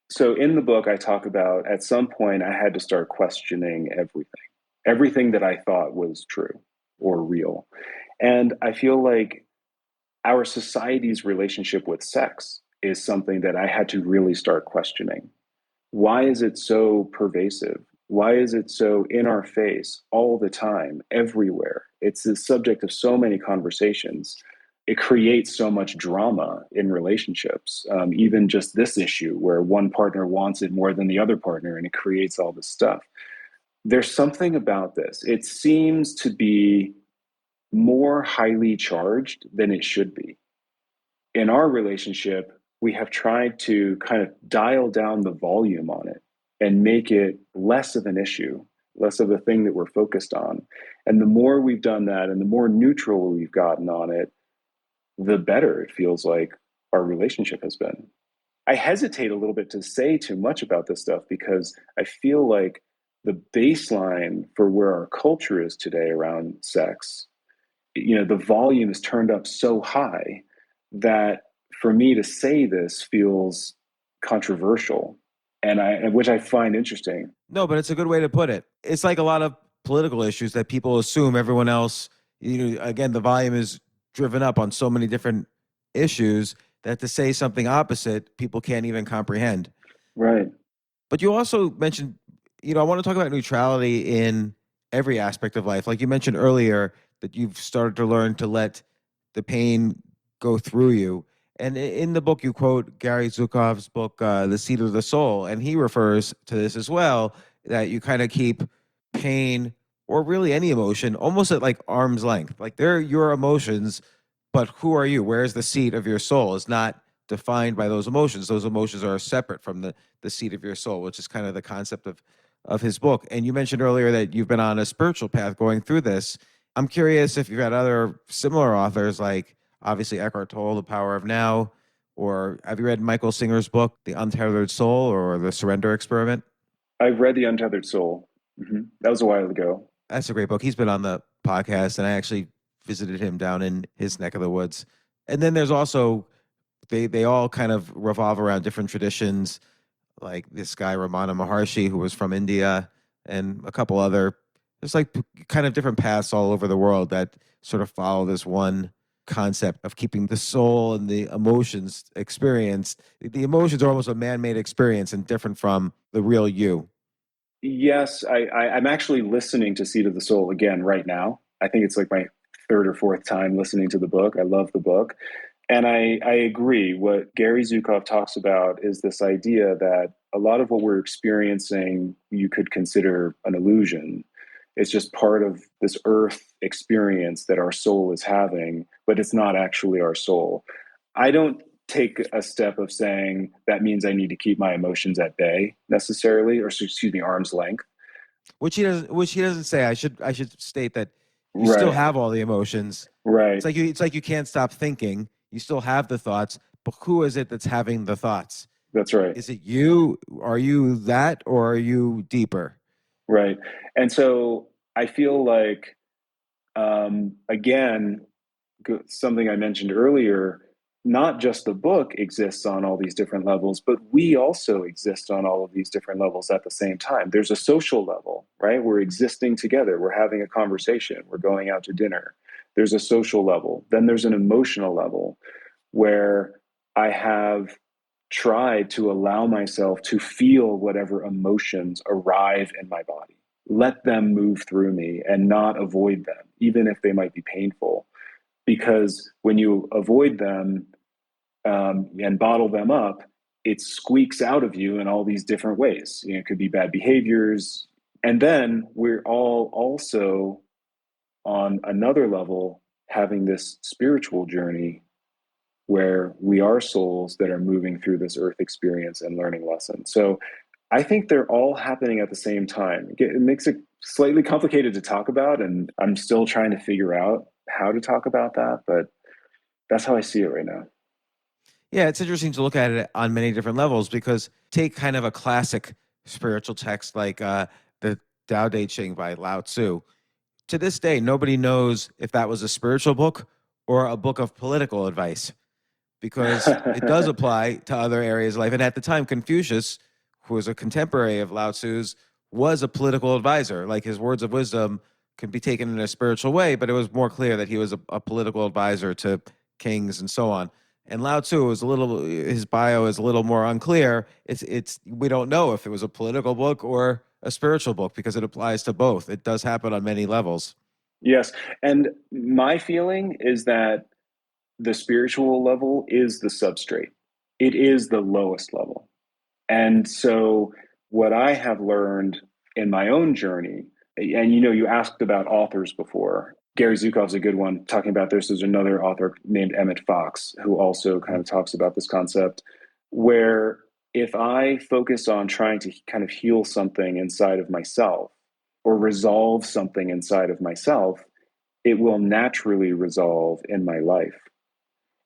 so in the book, I talk about at some point I had to start questioning everything that I thought was true or real. And I feel like our society's relationship with sex is something that I had to really start questioning. Why is it so pervasive? Why is it so in our face all the time, everywhere? It's the subject of so many conversations. It creates so much drama in relationships. Even just this issue where one partner wants it more than the other partner, and it creates all this stuff. There's something about this. It seems to be more highly charged than it should be. In our relationship, we have tried to kind of dial down the volume on it and make it less of an issue, less of a thing that we're focused on. And the more we've done that and the more neutral we've gotten on it, the better it feels like our relationship has been. I hesitate a little bit to say too much about this stuff because I feel like the baseline for where our culture is today around sex, the volume is turned up so high that for me to say this feels controversial, which I find interesting. No, but it's a good way to put it. It's like a lot of political issues that people assume everyone else, again, the volume is driven up on so many different issues that to say something opposite, people can't even comprehend. Right. But you also mentioned, I want to talk about neutrality in every aspect of life. Like you mentioned earlier that you've started to learn to let the pain go through you. And in the book, you quote Gary Zukav's book, The Seat of the Soul. And he refers to this as well, that you kind of keep pain or really any emotion almost at like arm's length. Like they're your emotions, but who are you? Where's the seat of your soul? It's not defined by those emotions. Those emotions are separate from the seat of your soul, which is kind of the concept of his book. And you mentioned earlier that you've been on a spiritual path going through this. I'm curious if you've had other similar authors, like obviously Eckhart Tolle, The Power of Now, or have you read Michael Singer's book, The Untethered Soul, or The Surrender Experiment? I've read The Untethered Soul. That was a while ago. That's a great book. He's been on the podcast, and I actually visited him down in his neck of the woods. And then there's also, they all kind of revolve around different traditions, like this guy Ramana Maharshi, who was from India, and a couple other, there's like kind of different paths all over the world that sort of follow this one concept of keeping the soul and the emotions experienced. The emotions are almost a man-made experience and different from the real you. Yes, I'm actually listening to Seat of the Soul again right now. I think it's like my third or fourth time listening to the book. I love the book. And I agree. What Gary Zukav talks about is this idea that a lot of what we're experiencing, you could consider an illusion. It's just part of this earth experience that our soul is having, but it's not actually our soul. I don't take a step of saying that means I need to keep my emotions at bay necessarily, or excuse me, arm's length. Which he doesn't say. I should state that You still Right. have all the emotions. Right. It's like you can't stop thinking. You still have the thoughts, but who is it that's having the thoughts? That's right. Is it you? Are you that, or are you deeper? Right. And so I feel like, again, something I mentioned earlier, not just the book exists on all these different levels, but we also exist on all of these different levels at the same time. There's a social level, right? We're existing together. We're having a conversation. We're going out to dinner. There's a social level. Then there's an emotional level where I have tried to allow myself to feel whatever emotions arrive in my body, let them move through me and not avoid them, even if they might be painful. Because when you avoid them and bottle them up, it squeaks out of you in all these different ways. You know, it could be bad behaviors. And then we're all also on another level having this spiritual journey where we are souls that are moving through this earth experience and learning lessons. So I think they're all happening at the same time. It makes it slightly complicated to talk about, and I'm still trying to figure out how to talk about that, but that's how I see it right now. Yeah, it's interesting to look at it on many different levels because take kind of a classic spiritual text like the Tao Te Ching by Lao Tzu. To this day, nobody knows if that was a spiritual book or a book of political advice because it does apply to other areas of life. And at the time, Confucius, who was a contemporary of Lao Tzu's, was a political advisor. Like his words of wisdom can be taken in a spiritual way, but it was more clear that he was a political advisor to kings and so on. And Lao Tzu was his bio is a little more unclear. We don't know if it was a political book or a spiritual book because it applies to both. It does happen on many levels. Yes. And my feeling is that the spiritual level is the substrate, it is the lowest level. And so, what I have learned in my own journey, and you asked about authors before. Gary Zukav's a good one talking about this. There's another author named Emmett Fox who also kind of talks about this concept where if I focus on trying to kind of heal something inside of myself or resolve something inside of myself, it will naturally resolve in my life.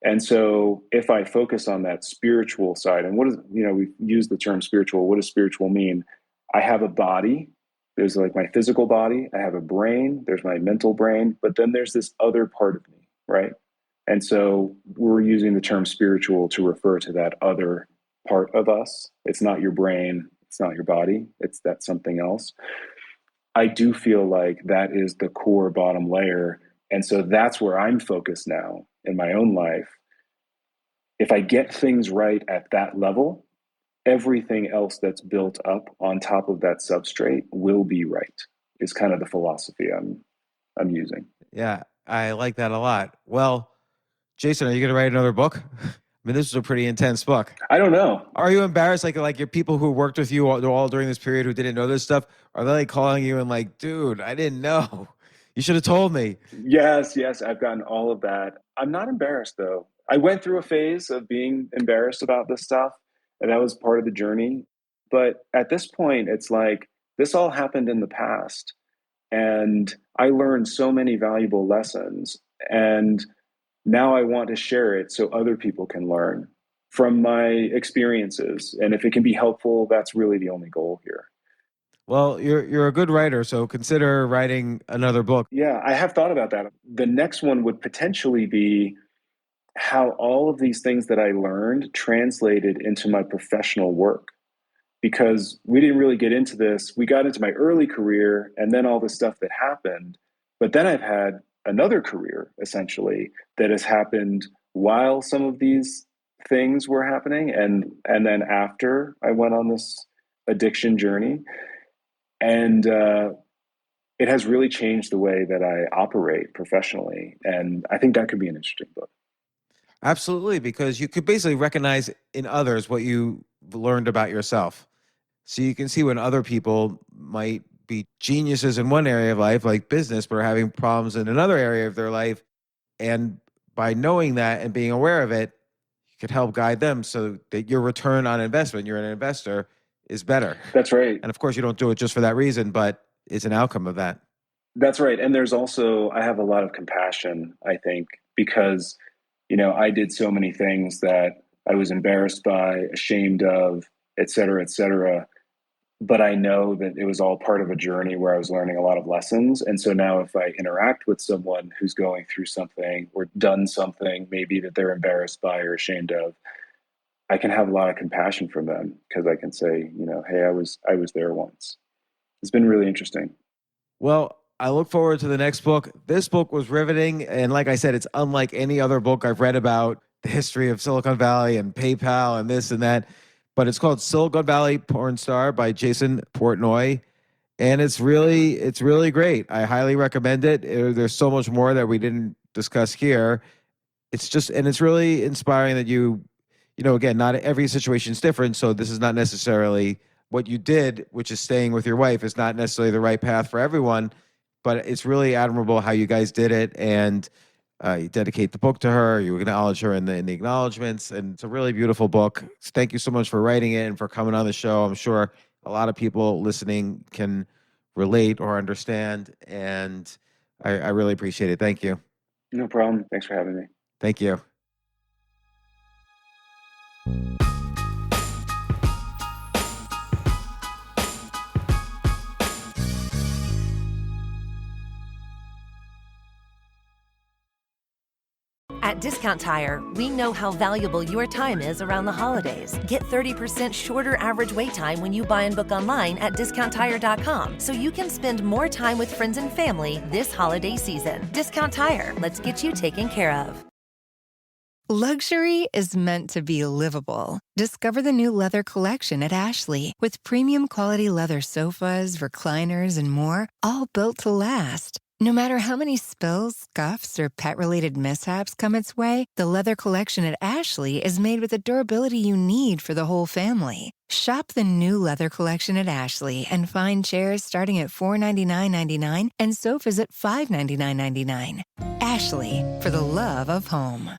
And so if I focus on that spiritual side, and we use the term spiritual, what does spiritual mean? I have a body. There's like my physical body. I have a brain. There's my mental brain. But then there's this other part of me, right? And so we're using the term spiritual to refer to that other part of us. It's not your brain. It's not your body. That's something else. I do feel like that is the core bottom layer. And so that's where I'm focused now in my own life. If I get things right at that level, everything else that's built up on top of that substrate will be right, is kind of the philosophy I'm using. Yeah, I like that a lot. Well, Jason, are you going to write another book? I mean, this is a pretty intense book. I don't know. Are you embarrassed? Like your people who worked with you all during this period who didn't know this stuff, are they like calling you and like, dude, I didn't know. You should have told me. Yes, I've gotten all of that. I'm not embarrassed though. I went through a phase of being embarrassed about this stuff, and that was part of the journey. But at this point, it's like this all happened in the past, and I learned so many valuable lessons. And now I want to share it so other people can learn from my experiences. And if it can be helpful, that's really the only goal here. Well, you're a good writer, so consider writing another book. Yeah, I have thought about that. The next one would potentially be how all of these things that I learned translated into my professional work. Because we didn't really get into this. We got into my early career and then all the stuff that happened. But then I've had another career essentially that has happened while some of these things were happening and then after I went on this addiction journey. And it has really changed the way that I operate professionally. And I think that could be an interesting book. Absolutely, because you could basically recognize in others what you learned about yourself. So you can see when other people might be geniuses in one area of life, like business, but are having problems in another area of their life. And by knowing that and being aware of it, you could help guide them so that your return on investment, you're an investor, is better. That's right. And of course, you don't do it just for that reason, but it's an outcome of that. That's right. And there's also, I have a lot of compassion, I think, because, I did so many things that I was embarrassed by, ashamed of, et cetera, et cetera. But I know that it was all part of a journey where I was learning a lot of lessons. And so now if I interact with someone who's going through something or done something maybe that they're embarrassed by or ashamed of, I can have a lot of compassion for them because I can say, hey, I was there once. It's been really interesting. Well, I look forward to the next book. This book was riveting. And like I said, it's unlike any other book I've read about the history of Silicon Valley and PayPal and this and that. But it's called Silicon Valley Porn Star by Jason Portnoy. And it's really great. I highly recommend it. There's so much more that we didn't discuss here. It's really inspiring that again, not every situation is different. So this is not necessarily what you did, which is staying with your wife, is not necessarily the right path for everyone. But it's really admirable how you guys did it. And you dedicate the book to her. You acknowledge her in the acknowledgments. And it's a really beautiful book. Thank you so much for writing it and for coming on the show. I'm sure a lot of people listening can relate or understand. And I really appreciate it. Thank you. No problem. Thanks for having me. Thank you. At Discount Tire, we know how valuable your time is around the holidays. Get 30% shorter average wait time when you buy and book online at discounttire.com so you can spend more time with friends and family this holiday season. Discount Tire, let's get you taken care of. Luxury is meant to be livable. Discover the new leather collection at Ashley with premium quality leather sofas, recliners, and more, all built to last. No matter how many spills, scuffs, or pet-related mishaps come its way, the leather collection at Ashley is made with the durability you need for the whole family. Shop the new leather collection at Ashley and find chairs starting at $499.99 and sofas at $599.99. Ashley, for the love of home.